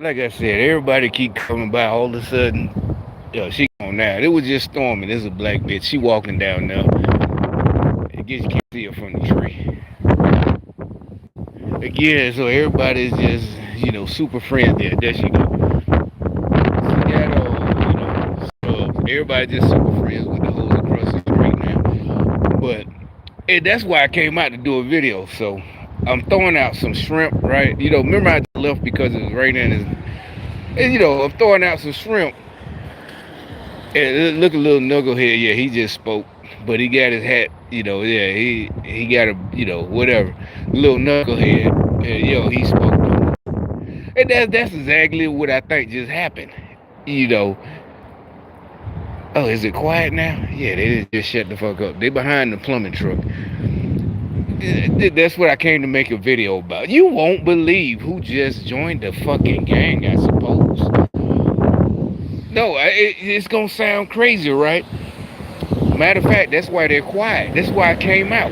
like I said, everybody keep coming by. All of a sudden, she gone now. It was just storming. This is a black bitch. She walking down there. I guess you can't see her from the tree. Again, so everybody's just, super friends there. There she go. She got, everybody just super friends with the hoes across the street now. But that's why I came out to do a video. So I'm throwing out some shrimp, right? Remember I left because it was raining, and I'm throwing out some shrimp. And look, a little knucklehead. Yeah, he just spoke, but he got his hat. Yeah, he got a, whatever. Little knucklehead. He spoke. And that's exactly what I think just happened. You know. Oh, is it quiet now? Yeah, they just shut the fuck up. They behind the plumbing truck. That's what I came to make a video about. You won't believe who just joined the fucking gang, I suppose. No, it's gonna sound crazy, right? Matter of fact, that's why they're quiet. That's why I came out.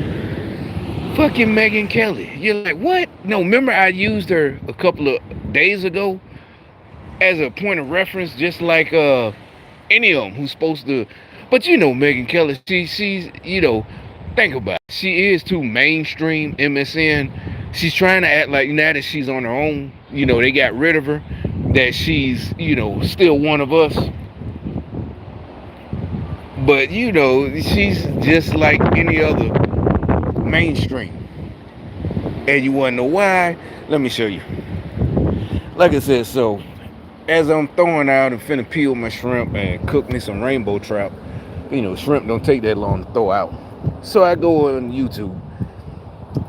Fucking Megan Kelly. You're like, what? No, remember I used her a couple of days ago as a point of reference, just like any of them who's supposed to. But Megan Kelly, she's think about it. She is too mainstream MSN. She's trying to act like now that she's on her own, they got rid of her, that she's, still one of us. But she's just like any other mainstream. And you wanna know why? Let me show you. Like I said, so as I'm throwing out and finna peel my shrimp and cook me some rainbow trout, shrimp don't take that long to throw out. So I go on YouTube,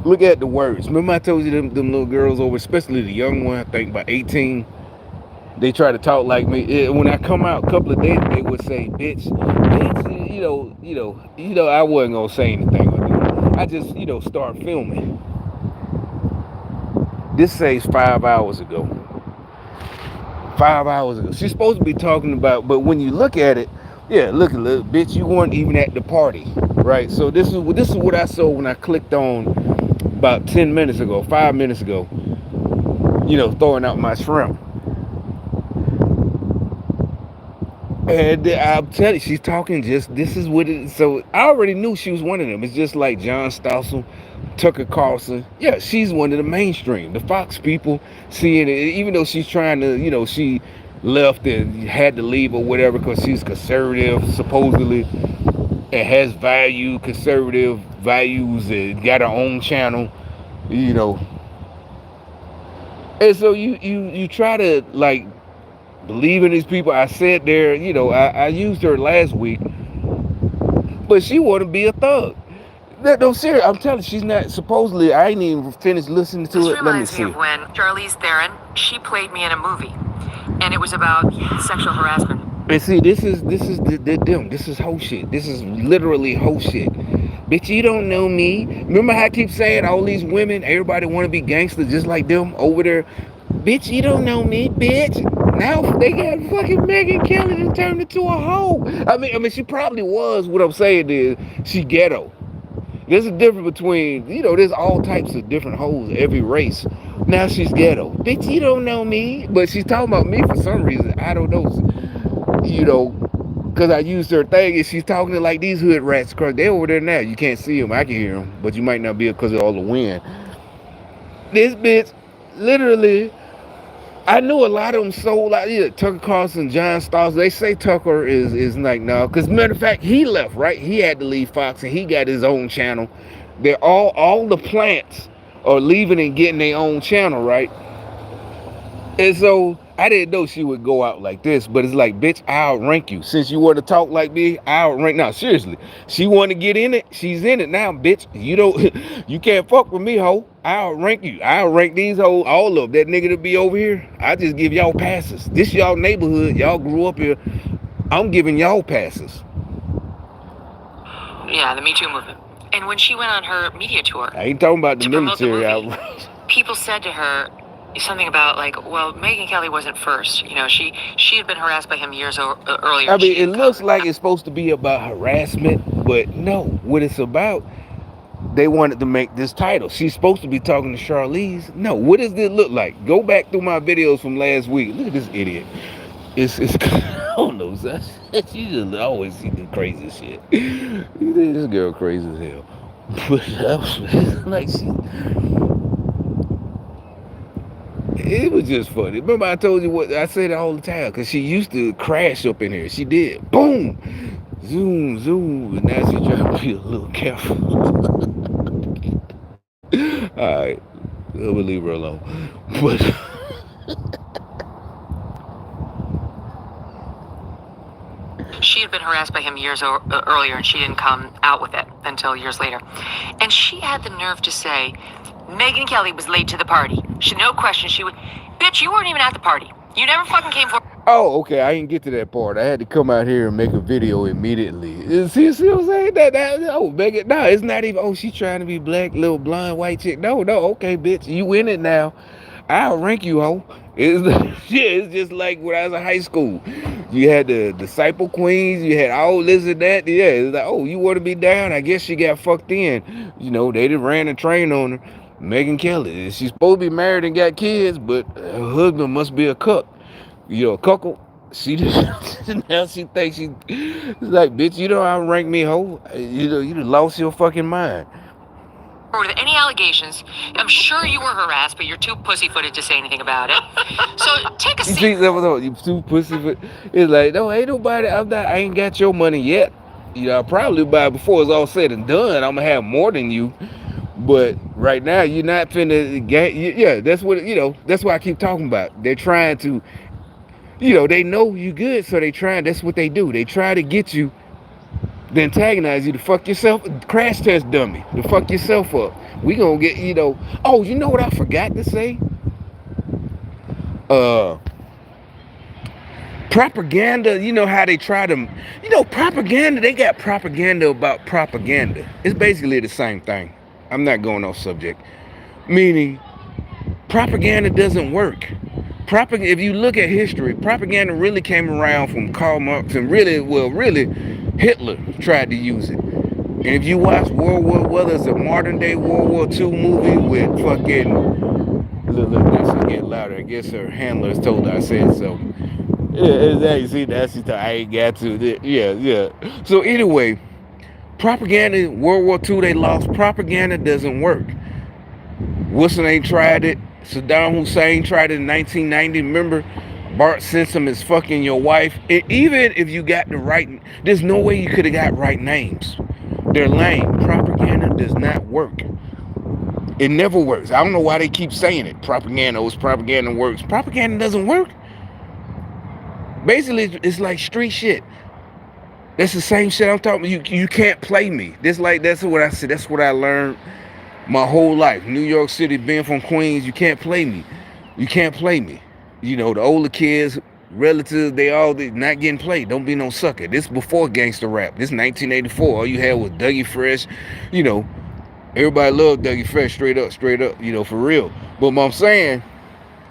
look at the words. Remember I told you them little girls over, especially the young one, I think about 18, they try to talk like me. When I come out a couple of days, they would say, bitch, I wasn't gonna say anything. I just, start filming. This says 5 hours ago. 5 hours ago. She's supposed to be talking about, but when you look at it, yeah, look, little bitch, you weren't even at the party, right? So this is what I saw when I clicked on about 10 minutes ago, 5 minutes ago, throwing out my shrimp. And I'm telling you, she's talking just, this is what it is. So I already knew she was one of them. It's just like John Stossel, Tucker Carlson. Yeah, she's one of the mainstream. The Fox people seeing it, even though she's trying to, she left and had to leave or whatever because she's conservative, supposedly, and has conservative values, and got her own channel, And so you try to, like, believe in these people. I said there, I used her last week, but she want to be a thug. No, serious. I'm telling you, she's not. Supposedly, I ain't even finished listening to it. Let me see. This reminds me of when Charlize Theron, she played me in a movie, and it was about sexual harassment. And see, this is them. This is whole shit. This is literally whole shit. Bitch, you don't know me. Remember how I keep saying all these women, everybody want to be gangsters just like them over there. Bitch, you don't know me, bitch. Now they got fucking Megan Kelly and turned into a hoe. I mean, she probably was. What I'm saying is, she ghetto. There's a difference between, there's all types of different hoes, every race. Now she's ghetto. Bitch, you don't know me. But she's talking about me for some reason. I don't know. Because I used her thing, and she's talking to like these hood rats. Cause they're over there now. You can't see them. I can hear them. But you might not be because of all the wind. This bitch, literally, I knew a lot of them sold like, Tucker Carlson, John Stossel. They say Tucker is like, no. Because matter of fact, he left, right? He had to leave Fox, and he got his own channel. They're all the plants are leaving and getting their own channel, right? And so I didn't know she would go out like this, but it's like, bitch, I'll rank you. Since you want to talk like me, I'll rank. Now, seriously, she want to get in it. She's in it now, bitch. You can't fuck with me, ho. I'll rank you. I'll rank these hoes, all of that nigga to be over here. I just give y'all passes. This y'all neighborhood. Y'all grew up here. I'm giving y'all passes. Yeah, the Me Too movement. And when she went on her media tour, I ain't talking about the military outrage. People said to her something about like, well, Megan Kelly wasn't first. She had been harassed by him years earlier. I mean, it looks like it's supposed to be about harassment, but no. What it's about, they wanted to make this title. She's supposed to be talking to Charlize. No, what does this look like? Go back through my videos from last week. Look at this idiot. It's I don't know, son. She just always see the crazy shit. This girl crazy as hell. But I was like, it was just funny. Remember I told you what I said all the time, because she used to crash up in here. She did. Boom. Zoom, zoom. And now she's trying to be a little careful. Alright. We'll leave her alone. But she had been harassed by him years earlier, and she didn't come out with it until years later. And she had the nerve to say, Megyn Kelly was late to the party. No question, she would... Bitch, you weren't even at the party. You never fucking came for... oh, okay, I didn't get to that part. I had to come out here and make a video immediately. See what I'm saying? Oh, Megan, no, it's not even, oh, she's trying to be black, little blonde, white chick. No, okay, bitch, you in it now. I'll rank you, ho. It's just like when I was in high school. You had the disciple queens, you had all this and that. Yeah, it's like, oh, you want to be down? I guess she got fucked in. You know, they just ran a train on her. Megyn Kelly. She's supposed to be married and got kids, but her husband must be a cuck. You know, a cuckle. She just, now she thinks she's like, bitch, you don't outrank me, ho. You know, you lost your fucking mind. With any allegations, I'm sure you were harassed, but you're too pussyfooted to say anything about it. So take a seat. You too pussyfoot. It's like, no, ain't nobody. I ain't got your money yet. You know, I'll probably buy it before it's all said and done. I'm gonna have more than you. But right now, you're not finna get. Yeah, that's what, you know. That's what I keep talking about. They're trying to, you know, they know you good, so they trying. That's what they do. They try to get you, to antagonize you, to fuck yourself, crash test dummy, to fuck yourself up. We gonna get, you know. Oh, you know what I forgot to say? Propaganda. You know how they try to, you know, propaganda. They got propaganda about propaganda. It's basically the same thing. I'm not going off subject. Meaning, propaganda doesn't work. If you look at history, propaganda really came around from Karl Marx, and really Hitler tried to use it. And if you watch World War, whether it's a modern day World War II movie with fucking, look, this is getting louder. I guess her handlers told her I said so. Yeah, exactly. See, that's just I ain't got to. Yeah. So anyway, propaganda, World War II, they lost. Propaganda doesn't work. Wilson ain't tried it. Saddam Hussein tried it in 1990. Remember, Bart Simpson is fucking your wife. And even if you got the right, there's no way you could have got right names. They're lame. Propaganda does not work. It never works. I don't know why they keep saying it. Propaganda works. Propaganda doesn't work. Basically, it's like street shit. That's the same shit I'm talking about. You can't play me. That's what I said. That's what I learned my whole life. New York City, being from Queens, you can't play me. You can't play me. You know, the older kids, relatives, they not getting played. Don't be no sucker. This before gangster rap. This 1984. All you had was Dougie Fresh. You know, everybody loved Dougie Fresh, straight up, you know, for real. But what I'm saying,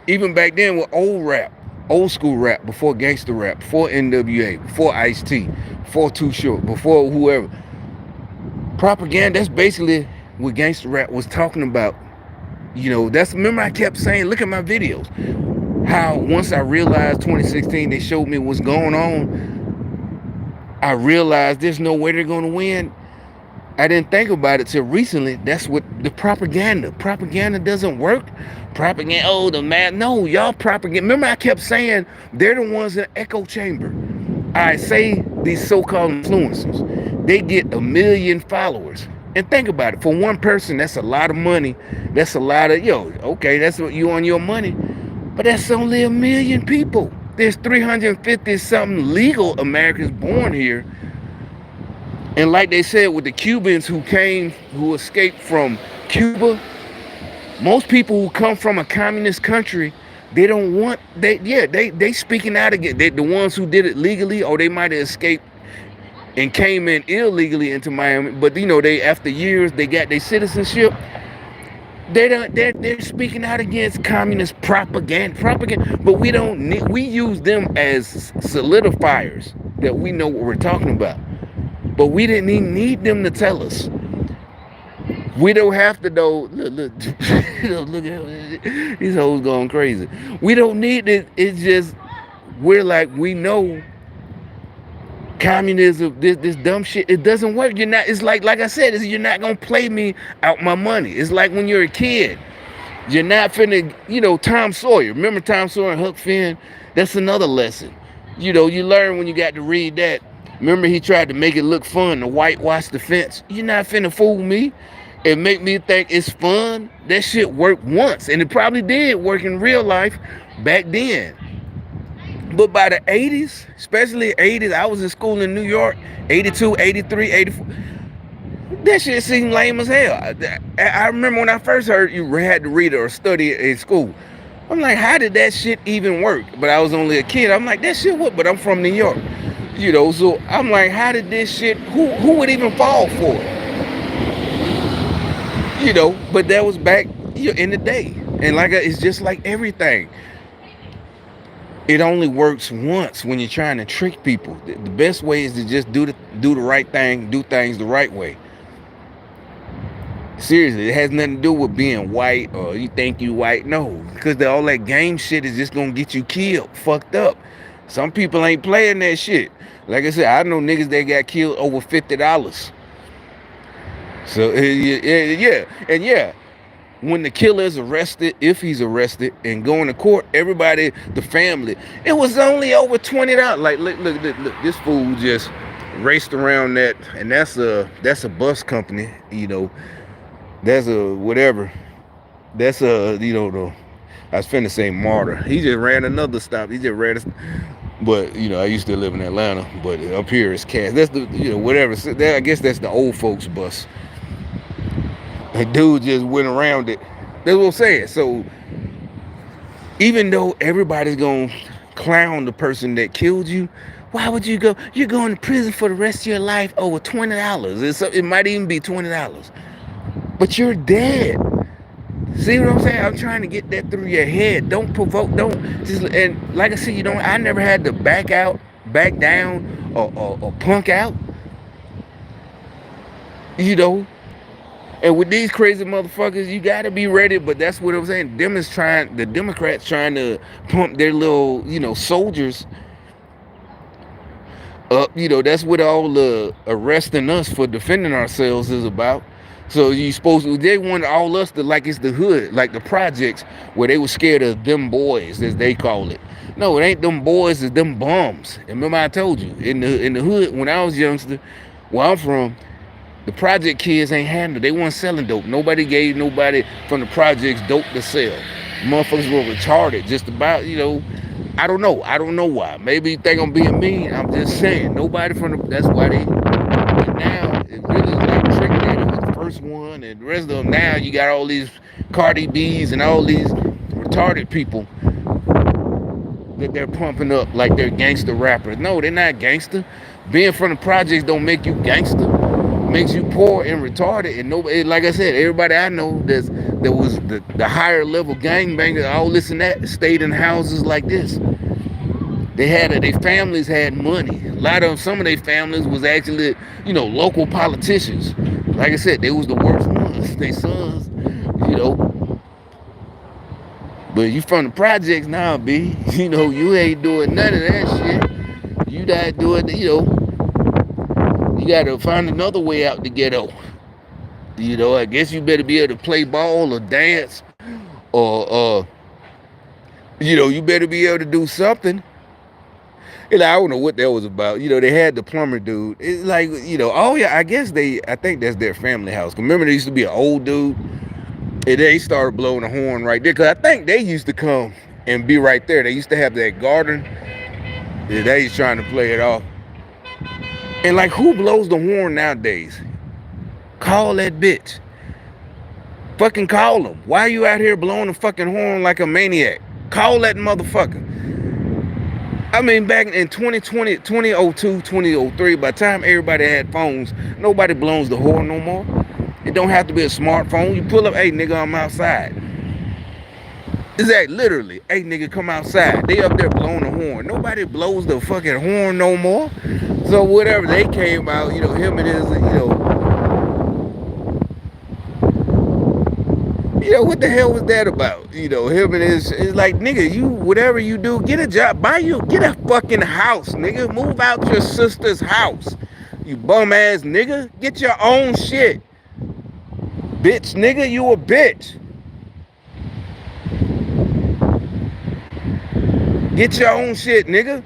even back then with old school rap, before gangster rap, before NWA, before Ice-T, before Too Short, before whoever, propaganda, that's basically what gangster rap was talking about. You know, remember I kept saying, look at my videos, how once I realized 2016 they showed me what's going on, I realized there's no way they're going to win. I didn't think about it till recently. That's what the propaganda doesn't work. Propaganda, oh, the man, no, y'all propaganda. Remember I kept saying they're the ones in the echo chamber. I say these so-called influencers, they get 1 million followers. And think about it, for one person, that's a lot of money. That's a lot of, okay, that's what you on your money. But that's only 1 million people. There's 350 something legal Americans born here. And like they said with the Cubans who escaped from Cuba, most people who come from a communist country, they don't want, they speaking out again. The ones who did it legally, or they might have escaped and came in illegally into Miami, but you know, they, after years, they got their citizenship. They're speaking out against communist propaganda, but we use them as solidifiers that we know what we're talking about. But we didn't even need them to tell us. We don't have to know. Look, look at these hoes going crazy. We don't need it. It's just we're like we know communism. This dumb shit. It doesn't work. You're not. It's like I said. You're not gonna play me out my money. It's like when you're a kid. You're not finna. Tom Sawyer. Remember Tom Sawyer and Huck Finn? That's another lesson. You learn when you got to read that. Remember he tried to make it look fun to whitewash the fence. You're not finna fool me and make me think it's fun. That shit worked once, and it probably did work in real life back then. But by the 80s, especially 80s, I was in school in New York, 82, 83, 84. That shit seemed lame as hell. I remember when I first heard you had to read it or study it in school. I'm like, how did that shit even work? But I was only a kid. I'm like, that shit what? But I'm from New York. So I'm like, how did this shit, who would even fall for it? But that was back in the day. And it's just like everything. It only works once when you're trying to trick people. The best way is to just do the right thing, do things the right way. Seriously, it has nothing to do with being white or you think you white. No, because all that game shit is just gonna get you killed, fucked up. Some people ain't playing that shit. Like I said, I know niggas that got killed over $50. So yeah, and yeah, when the killer is arrested, if he's arrested and going to court, everybody, the family, it was only over $20. Like look, this fool just raced around that, and that's a bus company, That's a whatever. That's a I was finna say martyr. He just ran another stop. He just ran but I used to live in Atlanta, but up here it's Cass. That's the whatever. I guess that's the old folks bus. The dude just went around it. That's what I'm saying. So even though everybody's gonna clown the person that killed you, why would you go? You're going to prison for the rest of your life over $20. It might even be $20. But you're dead. See what I'm saying? I'm trying to get that through your head. Don't provoke. Don't just. And like I said, I never had to back out, back down, or punk out. And with these crazy motherfuckers, you gotta be ready. But that's what I'm saying. The Democrats trying to pump their little, soldiers up. That's what all the arresting us for defending ourselves is about. So they want all us to like it's the hood, like the projects where they were scared of them boys, as they call it. No, it ain't them boys, it's them bums. And remember I told you, in the hood, when I was youngster, where I'm from, the project kids ain't handled. They weren't selling dope. Nobody gave nobody from the projects dope to sell. Motherfuckers were retarded just about, I don't know. I don't know why. Maybe you think I'm being mean. I'm just saying. Nobody that's why they, now, it really is like Trick Daddy was the first one, and the rest of them now, you got all these Cardi B's and all these retarded people that they're pumping up like they're gangster rappers. No, they're not gangster. Being from the projects don't make you gangster. Makes you poor and retarded. And nobody, like I said, everybody I know that was the higher level gangbangers, all this and that, stayed in houses like this. Their families had money. A lot of some of their families was actually, local politicians. Like I said, they was the worst ones. They sons, But you from the projects now, B. You ain't doing none of that shit. You not doing, you gotta find another way out the ghetto. I guess you better be able to play ball or dance, or you better be able to do something. And I don't know what that was about. They had the plumber dude. It's like, oh yeah, I think that's their family house. Remember there used to be an old dude, and they started blowing the horn right there. Cause I think they used to come and be right there. They used to have that garden. Yeah, they was trying to play it off. And like, who blows the horn nowadays? Call that bitch. Fucking call them. Why are you out here blowing the fucking horn like a maniac? Call that motherfucker. I mean, back in 2020, 2002, 2003, by the time everybody had phones, nobody blows the horn no more. It don't have to be a smartphone. You pull up, hey, nigga, I'm outside. Is that literally, hey, nigga, come outside. They up there blowing the horn. Nobody blows the fucking horn no more. So whatever, they came out, him and his, What the hell was that about? Him and his, it's like, nigga, you, whatever you do, get a job, get a fucking house, nigga. Move out your sister's house. You bum ass nigga. Get your own shit. Bitch, nigga, you a bitch. Get your own shit, nigga.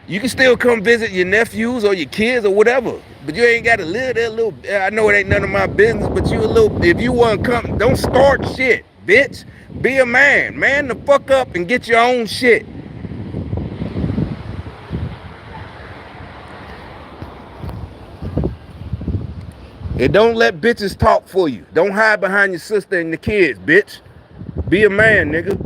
You can still come visit your nephews or your kids or whatever, but you ain't got to live there. Little, I know it ain't none of my business, but you a little. If you want to come, don't start shit, bitch. Be a man, man the fuck up and get your own shit. And don't let bitches talk for you. Don't hide behind your sister and the kids, bitch. Be a man, nigga.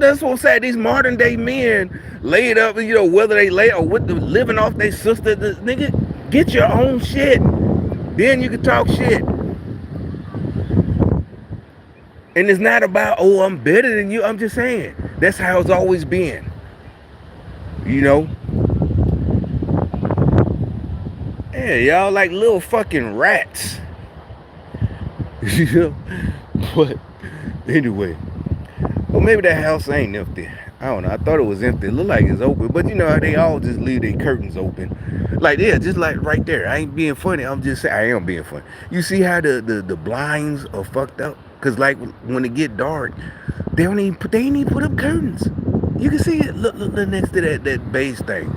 That's what I'm saying. These modern day men laid up, whether they lay or with the living off their sister, nigga, get your own shit. Then you can talk shit. And it's not about, oh, I'm better than you. I'm just saying, that's how it's always been. Yeah, y'all like little fucking rats. But anyway, well, maybe that house ain't empty. I don't know. I thought it was empty. It looked like it's open. But you know how they all just leave their curtains open. Like, yeah, just like right there. I ain't being funny. I'm just saying, I am being funny. You see how the blinds are fucked up? Because, like, when it get dark, they ain't even put up curtains. You can see it. Look next to that base thing.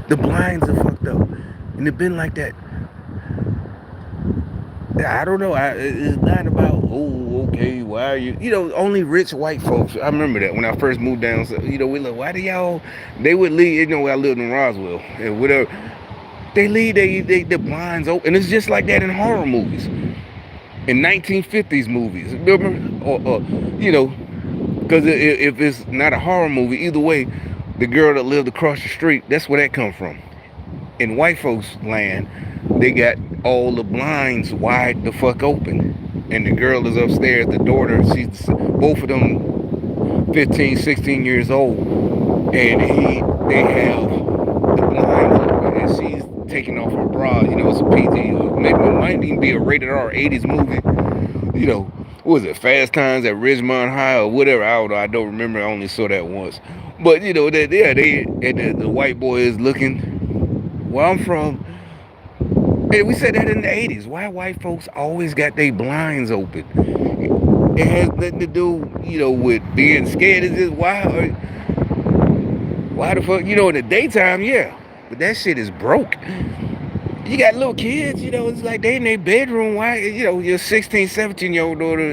The blinds are fucked up. And it been like that. I don't know. It's not about, oh, okay, why are you, only rich white folks. I remember that when I first moved down. So, we like, why do y'all, they would leave, I lived in Roswell and whatever. They leave the blinds open. And it's just like that in horror movies. In 1950s movies. Remember? Or because if it's not a horror movie, either way, the girl that lived across the street, that's where that come from. In white folks' land, they got all the blinds wide the fuck open. And the girl is upstairs, the daughter, she's both of them 15, 16 years old. And they have the blinds open and she's taking off her bra. It's a PG, maybe it might even be a rated R 80s movie. What was it, Fast Times at Ridgemont High or whatever? I don't know. I don't remember. I only saw that once. But they and the white boy is looking where I'm from. And we said that in the 80s. Why white folks always got their blinds open? It has nothing to do, with being scared. It's just why the fuck, in the daytime, yeah. But that shit is broke. You got little kids, it's like they in their bedroom. Why, your 16, 17-year-old daughter,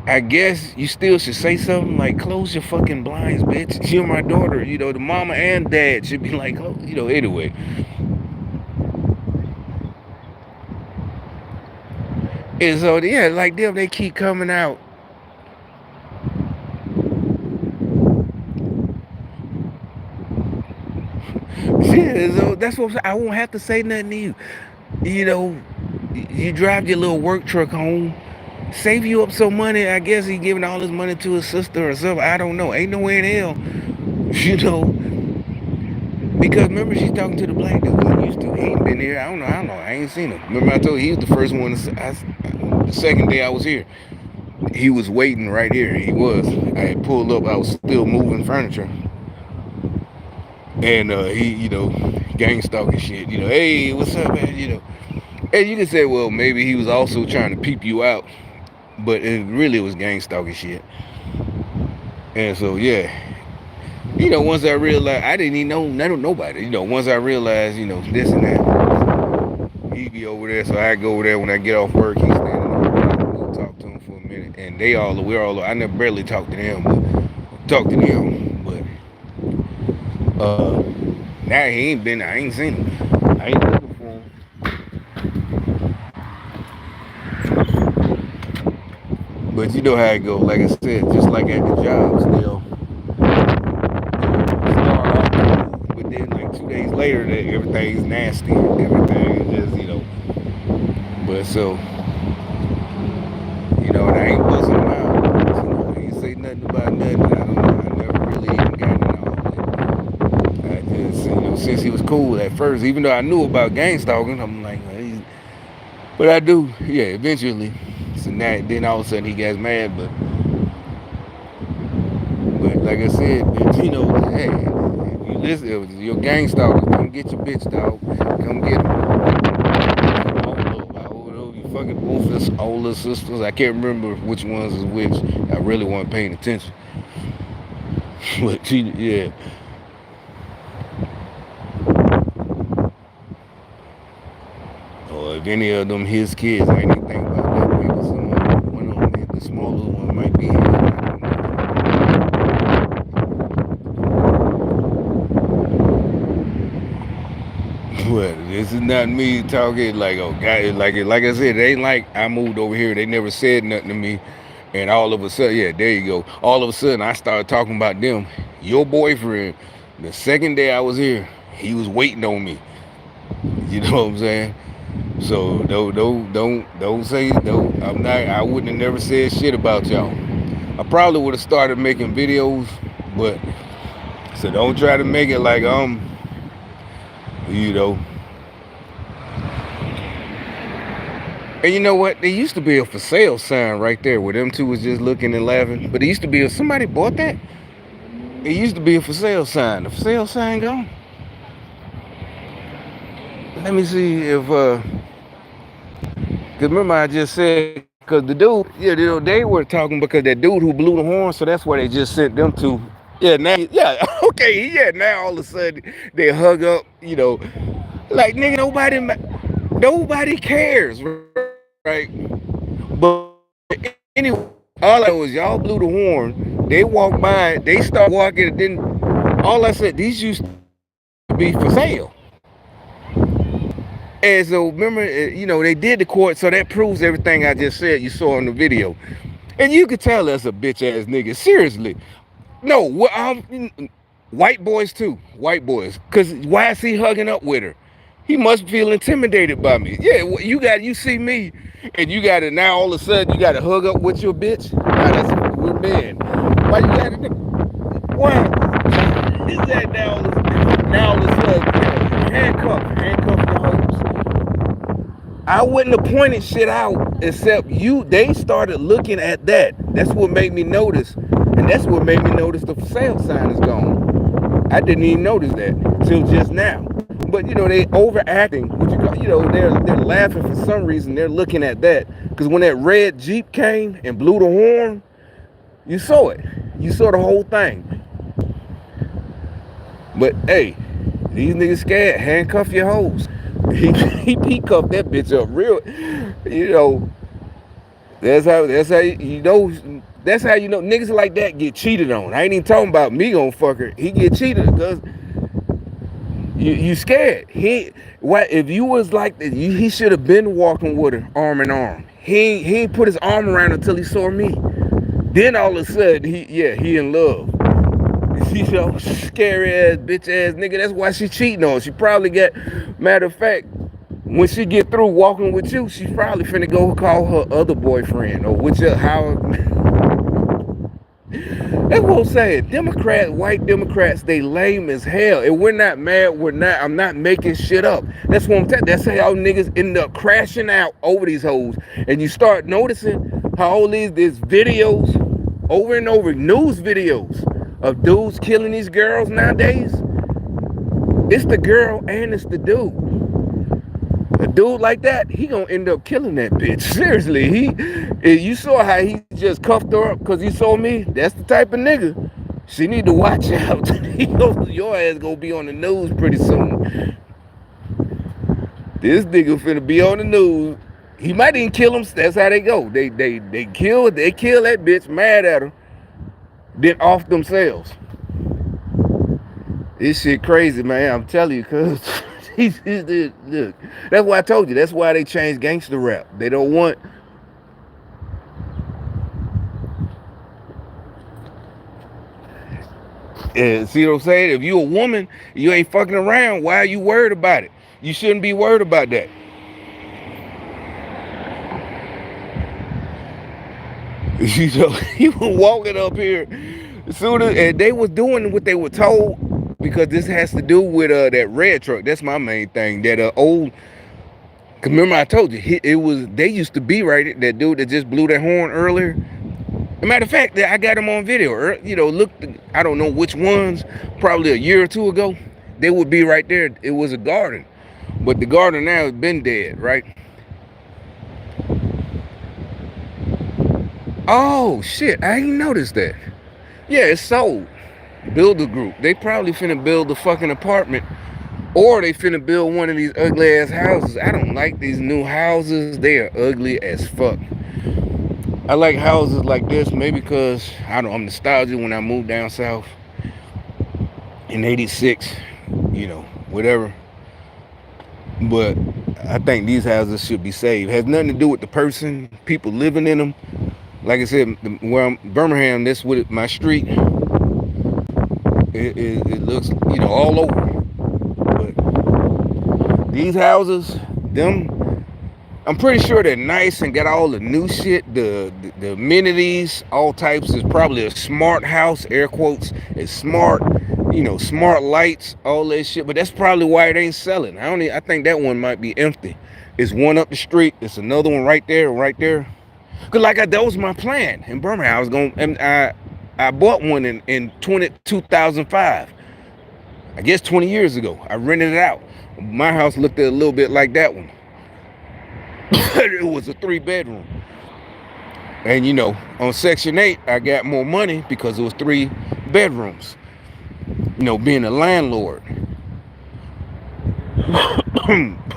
I guess you still should say something like, close your fucking blinds, bitch. You're my daughter. The mama and dad should be like, anyway. And so, yeah, like them, they keep coming out. Yeah, so that's what I'm saying. I won't have to say nothing to you. You drive your little work truck home, save you up some money. I guess he giving all his money to his sister or something. I don't know. Ain't no way in hell, Because remember, she's talking to the black dude who used to. He ain't been here. I don't know. I ain't seen him. Remember, I told you he was the first one. The second day I was here, he was waiting right here. He was. I had pulled up. I was still moving furniture. And he, gang stalking shit. Hey, what's up, man? And you can say, well, maybe he was also trying to peep you out, but it really was gang stalking shit. And so, yeah, once I realized, I didn't even know none of nobody. Once I realized, this and that, he'd be over there, so I go over there when I get off work. He's standing over there. We'll talk to him for a minute, and we're all. I never barely talk to them, but talk to them, but. Now he ain't been. I ain't seen him. I ain't looking for him. But you know how it go. Like I said, just like at the job, still start off cool, but then like 2 days later, everything's nasty. Everything is just But so and I ain't busting him out. I ain't say nothing about nothing. I don't know. I never really even got into all since he was cool at first. Even though I knew about gang stalking, I'm like, but I do, yeah. Eventually, so now then all of a sudden he gets mad, but like I said, bitch, hey, you listen, your gang stalkers, come get your bitch, dog. Come get you fucking both his older sisters. I can't remember which ones is which. I really wasn't paying attention. But yeah. Or if any of them his kids, I ain't even think about that. Maybe one of them, the smaller one, might be But this is not me talking like, oh God, like I said, it ain't like I moved over here. They never said nothing to me, and all of a sudden, yeah, there you go. All of a sudden, I started talking about them. Your boyfriend, the second day I was here, he was waiting on me. You know what I'm saying? So don't say don't. I'm not. I wouldn't have never said shit about y'all. I probably would have started making videos, but so don't try to make it like you know. And you know what? There used to be a for sale sign right there where them two was just looking and laughing. But it used to be somebody bought that. It used to be a for sale sign. The for sale sign gone. Let me see if cause remember I just said cause the dude, yeah, they were talking because that dude who blew the horn, so that's why they just sent them to. Yeah, now, yeah, okay, yeah. Now all of a sudden they hug up, like nigga, nobody cares, right? But anyway, all I know is y'all blew the horn. They walked by, they start walking, and then all I said, these used to be for sale. And so remember, they did the court, so that proves everything I just said you saw in the video. And you could tell that's a bitch ass nigga. Seriously. No, white boys too. White boys. Cause why is he hugging up with her? He must feel intimidated by me. Yeah, you see me, and you gotta now all of a sudden you gotta hug up with your bitch. Now we're men. Why you gotta do? Why is that now all of a sudden handcuff your hoes? I wouldn't have pointed shit out except they started looking at that. That's what made me notice. And that's what made me notice the for sale sign is gone. I didn't even notice that till just now. But they overacting. They're laughing for some reason. They're looking at that because when that red Jeep came and blew the horn, you saw it. You saw the whole thing. But hey, these niggas scared. Handcuff your hoes. He cuffed that bitch up real. That's how niggas like that get cheated on. I ain't even talking about me gonna fuck her. He get cheated because you scared. If you was like that, he should have been walking with her arm in arm. He ain't put his arm around her until he saw me. Then all of a sudden he in love. Scary ass bitch ass nigga. That's why she cheating on. She probably matter of fact, when she get through walking with you, she's probably finna go call her other boyfriend or how. That's what I'm saying. White Democrats, they lame as hell. And we're not mad. I'm not making shit up. That's what I'm telling. That's how y'all niggas end up crashing out over these hoes. And you start noticing how all these videos over and over, news videos of dudes killing these girls nowadays. It's the girl and it's the dude. A dude like that, he gonna end up killing that bitch. Seriously, you saw how he just cuffed her up because he saw me. That's the type of nigga. She need to watch out. Your ass gonna be on the news pretty soon. This nigga finna be on the news. He might even kill him. That's how they go. They kill that bitch, mad at her, then off themselves. This shit crazy, man. I'm telling you, cuz. Look, that's why I told you. That's why they changed gangster rap. They don't want. See what I'm saying? If you a woman, you ain't fucking around. Why are you worried about it? You shouldn't be worried about that. He was walking up here. And they was doing what they were told. because this has to do with that red truck. That's my main thing. That old. Cause remember I told you it was they used to be right. That dude that just blew that horn earlier. As a matter of fact, that I got him on video. Look, I don't know which ones. Probably a year or two ago, they would be right there. It was a garden, but the garden now has been dead, right? Oh shit! I ain't noticed that. Yeah, it's sold. Builder group. They probably finna build a fucking apartment, or they finna build one of these ugly ass houses. I don't like these new houses. They are ugly as fuck. I like houses like this, maybe because I'm nostalgic when I moved down south in '86, whatever. But I think these houses should be saved. It has nothing to do with the person, people living in them. Like I said, where I'm Birmingham, that's what my street. It looks, all over. But these houses, I'm pretty sure they're nice and got all the new shit, the amenities, all types. Is probably a smart house, air quotes. It's smart, smart lights, all that shit. But that's probably why it ain't selling. I think that one might be empty. It's one up the street. It's another one right there, right there. Cause that was my plan in Birmingham. I was I bought one in 2005. I guess 20 years ago. I rented it out. My house looked a little bit like that one. It was a 3-bedroom. And on Section 8, I got more money because it was 3 bedrooms. Being a landlord.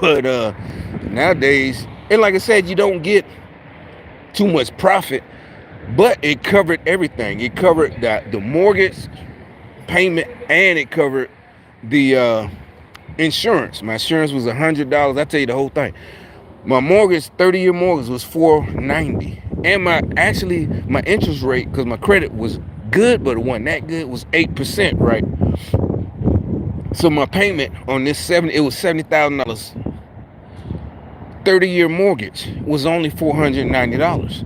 But nowadays, and like I said, you don't get too much profit, but it covered everything. It covered the mortgage payment, and it covered the insurance. My insurance was $100. I tell you the whole thing. My mortgage, 30-year mortgage, was $490, and my interest rate, because my credit was good, but it wasn't that good, was 8%, right? So my payment on this it was $70,000. 30-year mortgage was only $490.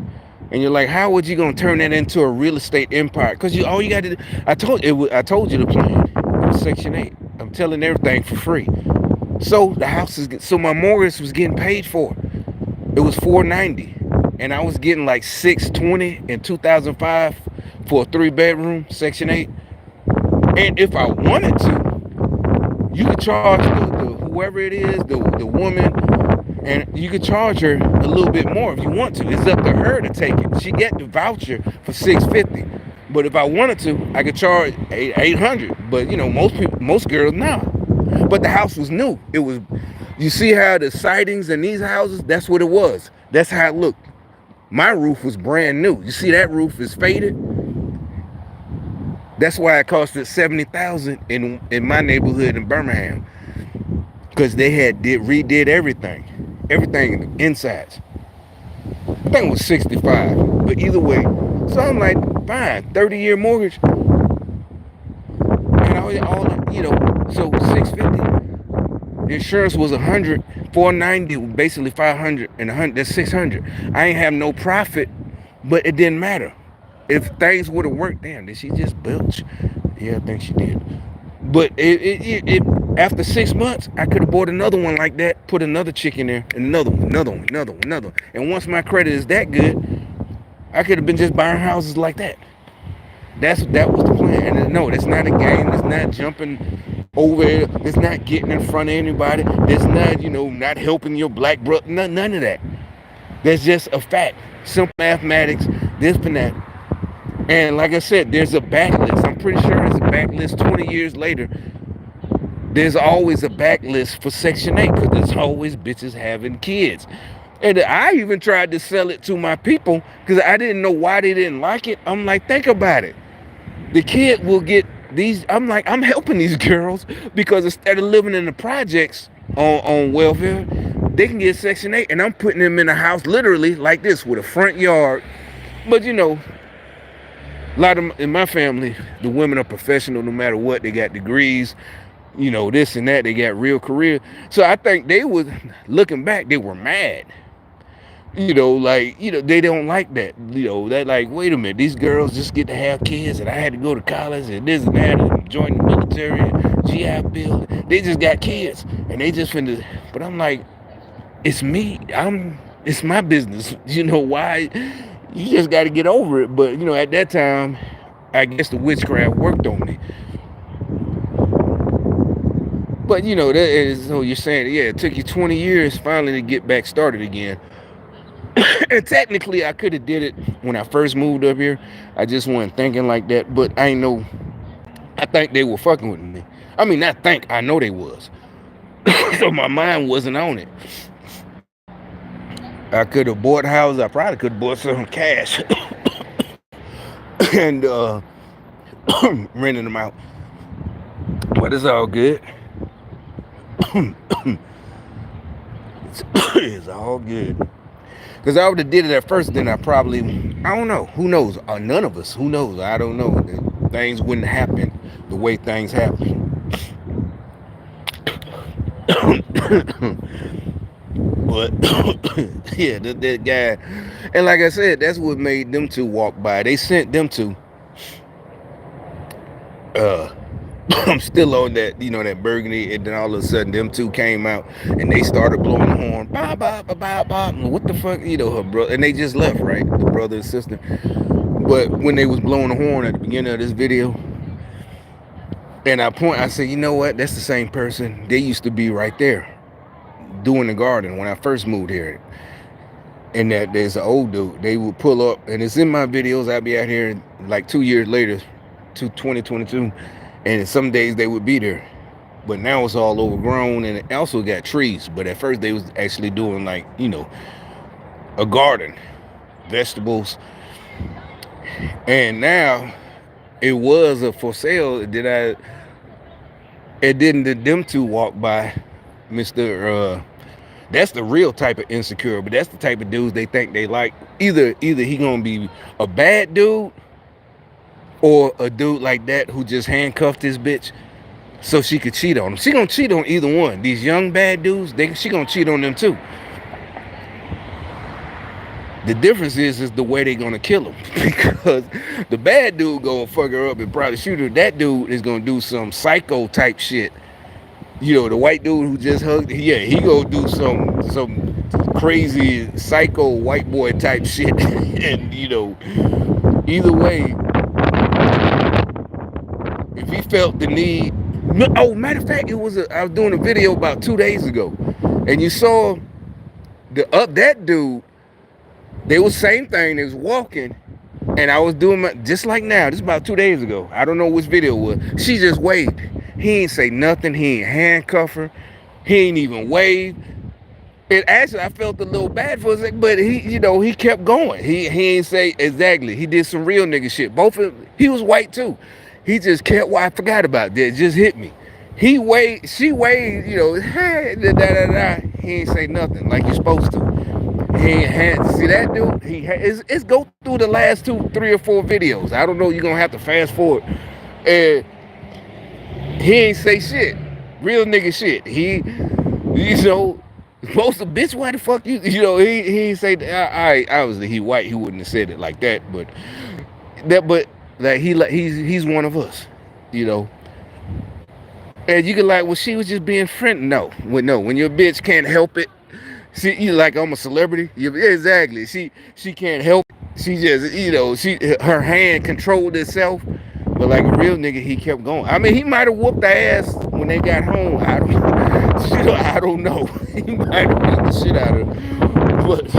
And you're like, how would you gonna turn that into a real estate empire? Because all you got to do, I told you the plan. It was Section 8. I'm telling everything for free. So so my mortgage was getting paid for. It was $490, and I was getting like $620 in 2005 for a 3-bedroom Section 8. And if I wanted to, you could charge the whoever it is, the woman, and you could charge her a little bit more if you want to. It's up to her to take it. She get the voucher for $650. But if I wanted to, I could charge $800. But most girls now. But the house was new. It was. You see how the sidings in these houses? That's what it was. That's how it looked. My roof was brand new. You see that roof is faded? That's why it costed $70,000 in my neighborhood in Birmingham. Because they redid everything insides. I think it was 65, but either way. So I'm like, fine, 30-year mortgage, and all so $650. The insurance was $100, $490, basically $500, and $100. That's $600. I ain't have no profit, but it didn't matter. If things would have worked, damn, did she just belch? Yeah, I think she did. But it after 6 months, I could have bought another one like that, put another chick in there, and another one. And once my credit is that good, I could have been just buying houses like that. That was the plan. And no, that's not a game. It's not jumping over. It's not getting in front of anybody. It's not, not helping your black brother. None of that. That's just a fact. Simple mathematics, this and that. And like I said, there's a backlist. I'm pretty sure there's a backlist 20 years later. There's always a backlist for Section 8 because there's always bitches having kids. And I even tried to sell it to my people because I didn't know why they didn't like it. I'm like, think about it. The kid will get these. I'm like, I'm helping these girls because instead of living in the projects on welfare, they can get Section 8. And I'm putting them in a house literally like this with a front yard. But a lot of in my family, the women are professional no matter what. They got degrees, this and that. They got real career. So I think they was looking back, they were mad. They don't like that. They're like, wait a minute, these girls just get to have kids, and I had to go to college and this and that, and join the military, and GI Bill. They just got kids, and they just finna. But I'm like, it's me. It's my business. Why? You just got to get over it. But at that time, I guess the witchcraft worked on me. But that is, so you're saying, yeah, it took you 20 years finally to get back started again. And technically, I could have did it when I first moved up here. I just wasn't thinking like that. But I ain't know. I think they were fucking with me. I mean, not think. I know they was. So my mind wasn't on it. I could have bought houses. I probably could have bought some cash and renting them out. But it's all good. It's all good. Because I would have did it at first, then I don't know. Who knows? None of us. Who knows? I don't know. Things wouldn't happen the way things happen. But yeah, that guy, and like I said, that's what made them two walk by. They sent them two. I'm still on that, that burgundy, and then all of a sudden them two came out and they started blowing the horn. Bah, bah, bah, bah, bah. What the fuck, her brother, and they just left, right? The brother and sister. But when they was blowing the horn at the beginning of this video, and I said, you know what? That's the same person. They used to be right there doing the garden when I first moved here. And that there's an old dude. They would pull up, and it's in my videos. I'd be out here like 2 years later, to 2022, and some days they would be there. But now it's all overgrown, and it also got trees. But at first they was actually doing like, a garden, vegetables. And now it was a for sale. It didn't them two walk by, Mr. That's the real type of insecure, but that's the type of dudes they think they like. Either he gonna be a bad dude or a dude like that who just handcuffed his bitch so she could cheat on him. She gonna cheat on either one. These young bad dudes, she gonna cheat on them too. The difference is the way they gonna kill him. Because the bad dude gonna fuck her up and probably shoot her. That dude is gonna do some psycho type shit. The white dude who just hugged, he gonna do some crazy psycho white boy type shit. And either way, if he felt the need. Matter of fact, I was doing a video about 2 days ago, and you saw that dude. They was same thing. They was walking, and I was doing just like now. This is about 2 days ago. I don't know which video it was. She just waved. He ain't say nothing. He ain't handcuff her. He ain't even wave. And actually, I felt a little bad for a second, but he kept going. He ain't say exactly. He did some real nigga shit. He was white too. He just kept. I forgot about that. It just hit me. He waved. She waved. Hey, da da da. He ain't say nothing like you're supposed to. He ain't had. See that dude? It's go through the last 2, 3, or 4 videos. I don't know. You're gonna have to fast forward. And he ain't say shit. Real nigga shit. Most of bitch, why the fuck you? He ain't say that. Obviously he white. He wouldn't have said it like that. But he's one of us. And you can like, well, she was just being friendly. No, when your bitch can't help it. See, you like, I'm a celebrity. Exactly. She can't help it. She just, her hand controlled itself. But like a real nigga, he kept going. I mean, he might have whooped their ass when they got home. I don't know. He might have beat the shit out of her. But,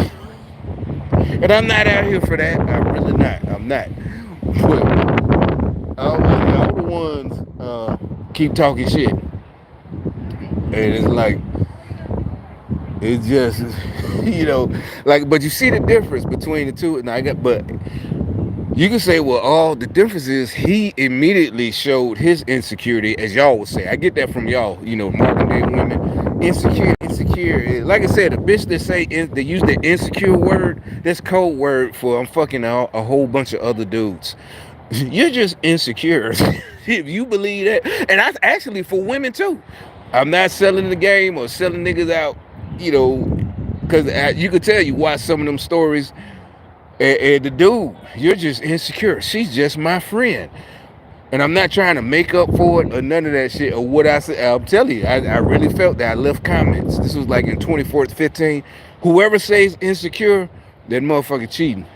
and I'm not out here for that. I'm really not. I'm not. But all the ones keep talking shit. And it's like, it's just, but you see the difference between the two. But you can say, well, the difference is he immediately showed his insecurity, as y'all would say. I get that from y'all, modern day women. Insecure. Like I said, a bitch that they use the insecure word, that's code word for I'm fucking a whole bunch of other dudes. You're just insecure. If you believe that. And that's actually for women too. I'm not selling the game or selling niggas out, Because you could tell you watch some of them stories, and the dude, you're just insecure. She's just my friend. And I'm not trying to make up for it or none of that shit or what I said. I'm telling you, I really felt that. I left comments. This was like in 2015. Whoever says insecure, that motherfucker cheating.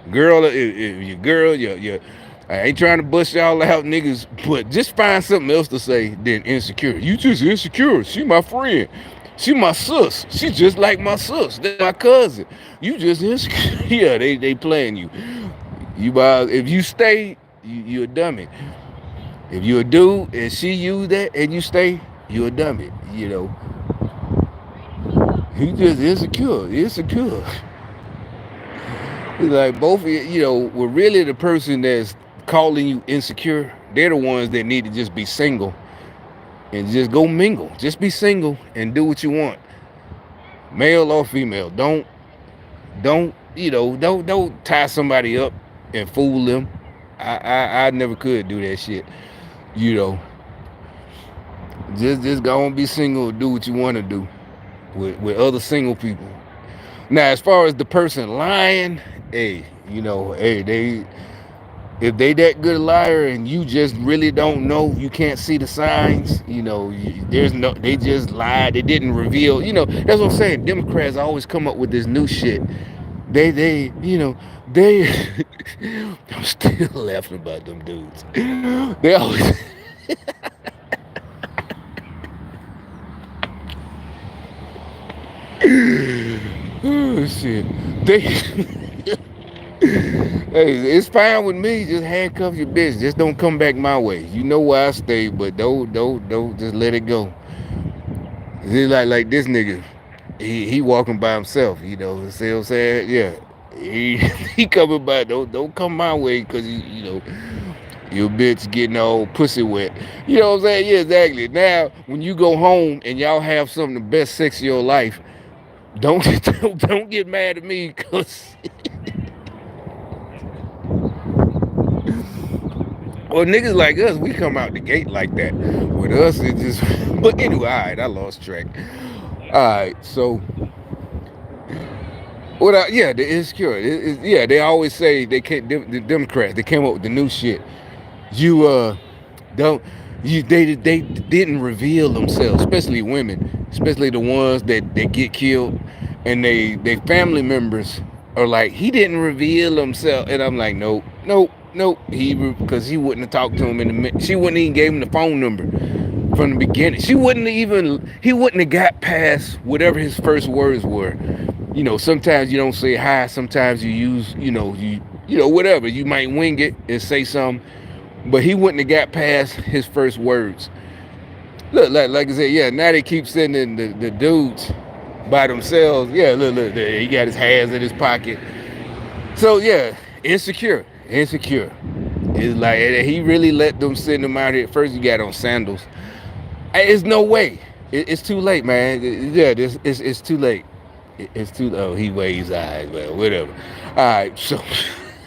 Girl, if your girl, I ain't trying to bust y'all out, niggas, but just find something else to say than insecure. You just insecure. She my friend. She my sus. She just like my sus. That's my cousin. You just insecure. Yeah, they playing you. If you stay, you a dummy. If you a dude and she use that and you stay, you a dummy. He just insecure. Insecure. Like both of we're really the person that's calling you insecure. They're the ones that need to just be single and just go mingle. Just be single and do what you want, male or female. Don't tie somebody up and fool them. I never could do that shit. You know, just go and be single and do what you want to do with other single people. Now, as far as the person lying, hey, if they that good a liar and you just really don't know, you can't see the signs, they just lied. They didn't reveal, that's what I'm saying. Democrats always come up with this new shit. They I'm still laughing about them dudes. They always oh shit. Hey, it's fine with me. Just handcuff your bitch. Just don't come back my way. You know where I stay, but don't just let it go. It's like this nigga. He walking by himself. See what I'm saying? Yeah. He he coming by. Don't come my way because your bitch getting all pussy wet. You know what I'm saying? Yeah, exactly. Now when you go home and y'all have some of the best sex of your life, don't don't get mad at me because. Well, niggas like us, we come out the gate like that. With us, it just. But anyway, all right, I lost track. All right, so. The insecure. Yeah, they always say they can't. The Democrats, they came up with the new shit. You don't. They didn't reveal themselves, especially women, especially the ones that get killed, and they family members are like, he didn't reveal himself, and I'm like, nope. Because he wouldn't have talked to him she wouldn't even gave him the phone number from the beginning. He wouldn't have got past whatever his first words were. Sometimes you don't say hi. Sometimes you use, whatever. You might wing it and say something, but he wouldn't have got past his first words. Look, like I said, yeah. Now they keep sending the dudes by themselves. Yeah, look, he got his hands in his pocket. So yeah, insecure. It's like he really let them send him out here. First, you got on sandals. It's no way. It's too late, man. Yeah, it's too late. It's too. Oh, he waves eyes, well, whatever. All right, so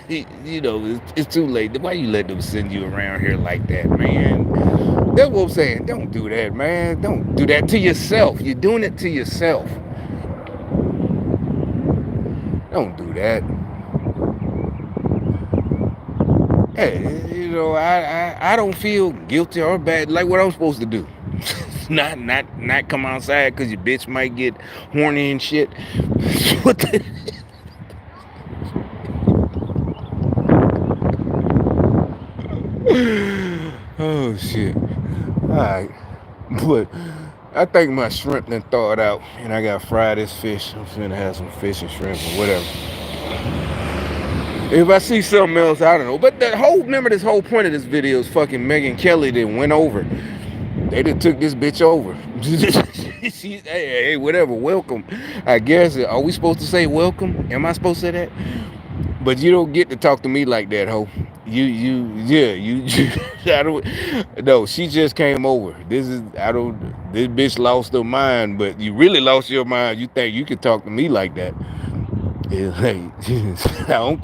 it's too late. Why you let them send you around here like that, man? That's what I'm saying. Don't do that, man. Don't do that to yourself. You're doing it to yourself. Don't do that. Hey, I don't feel guilty or bad. Like what I'm supposed to do. not come outside because your bitch might get horny and shit. What the? Oh shit. Alright. But I think my shrimp done thawed out and I got fried this fish. I'm finna have some fish and shrimp or whatever. If I see something else, I don't know. But remember this whole point of this video is fucking Megyn Kelly that went over. They done took this bitch over. Hey, whatever, welcome. I guess, are we supposed to say welcome? Am I supposed to say that? But you don't get to talk to me like that, ho. I don't, no, she just came over. This bitch lost her mind, but you really lost your mind. You think you could talk to me like that. Hey, I don't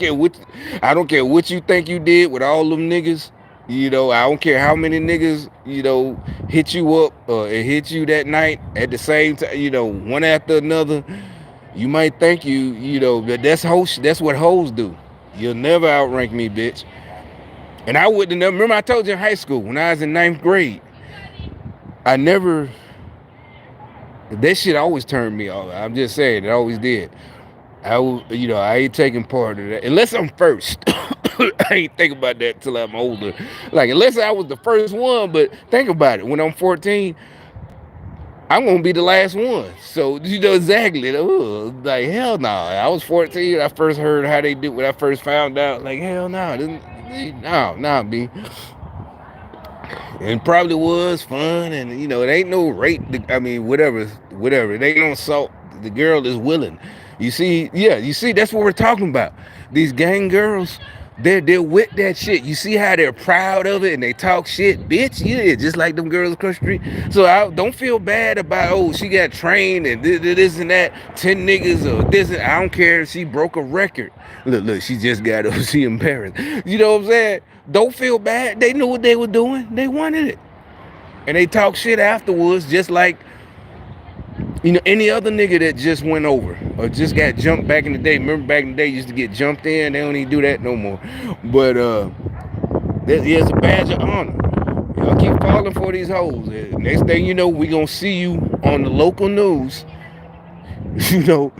care what you think you did with all them niggas. I don't care how many niggas, hit you up and hit you that night at the same time, one after another. You might think you know, but that's what hoes do. You'll never outrank me, bitch. And I wouldn't have, remember I told you in high school when I was in ninth grade, I never, that shit always turned me off. I'm just saying, it always did. You know, I ain't taking part of that unless I'm first. I ain't think about that till I'm older. Like unless I was the first one, but think about it. When I'm 14, I'm gonna be the last one. So you know exactly. Ugh, like hell no. I was 14. I first heard how they do when I first found out. Like hell no, no, B. And probably was fun, and you know it ain't no rape. I mean, whatever. It ain't no assault. The girl is willing. You see, yeah, you see, that's what we're talking about. These gang girls, they're with that shit. You see how they're proud of it and they talk shit, bitch. Yeah, just like them girls across the street. So I don't feel bad about she got trained and this and that. 10 niggas or this. I don't care if she broke a record. Look, she just got she embarrassed. You know what I'm saying? Don't feel bad. They knew what they were doing. They wanted it. And they talk shit afterwards, just like, you know, any other nigga that just went over or just got jumped back in the day. Remember back in the day, used to get jumped in. They don't even do that no more. But it's a badge of honor. Y'all keep falling for these hoes. Next thing you know, we gonna see you on the local news. You know,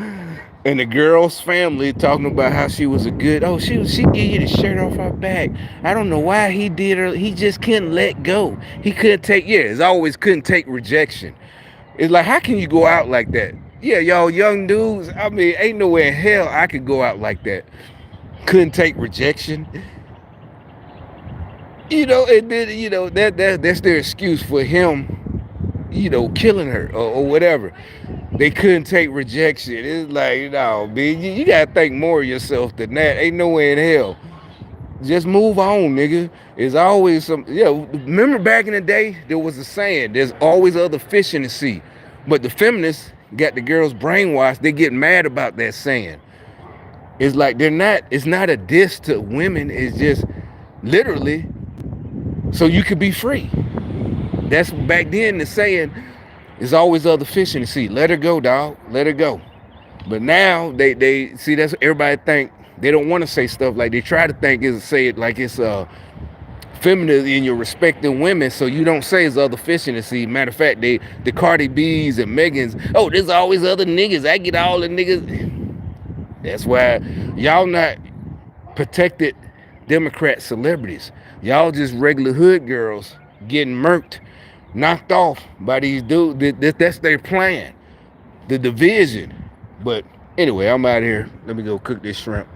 and the girl's family talking about how she was a good. Oh, she give you the shirt off her back. I don't know why he did her. He just couldn't let go. He couldn't take. Yeah, it's always couldn't take rejection. It's like, how can you go out like that? Yeah, y'all young dudes. I mean, ain't nowhere in hell I could go out like that. Couldn't take rejection. You know, and then you know that's their excuse for him, you know, killing her or whatever. They couldn't take rejection. It's like, no, man, you gotta think more of yourself than that. Ain't no way in hell. Just move on, nigga. There's always some. Yeah, remember back in the day, there was a saying: "There's always other fish in the sea." But the feminists got the girls brainwashed. They get mad about that saying. It's like they're not. It's not a diss to women. It's just literally so you could be free. That's back then the saying. There's always other fish in the sea. Let her go, dog. Let her go. But now they see that's what everybody think. They don't want to say stuff like they try to think is say it like it's feminine in your respecting women, so you don't say it's other fish in the sea. Matter of fact, the Cardi B's and Megans, oh, there's always other niggas. I get all the niggas. That's why y'all not protected Democrat celebrities. Y'all just regular hood girls getting murked, knocked off by these dudes. That's their plan. The division. But anyway, I'm out of here. Let me go cook this shrimp.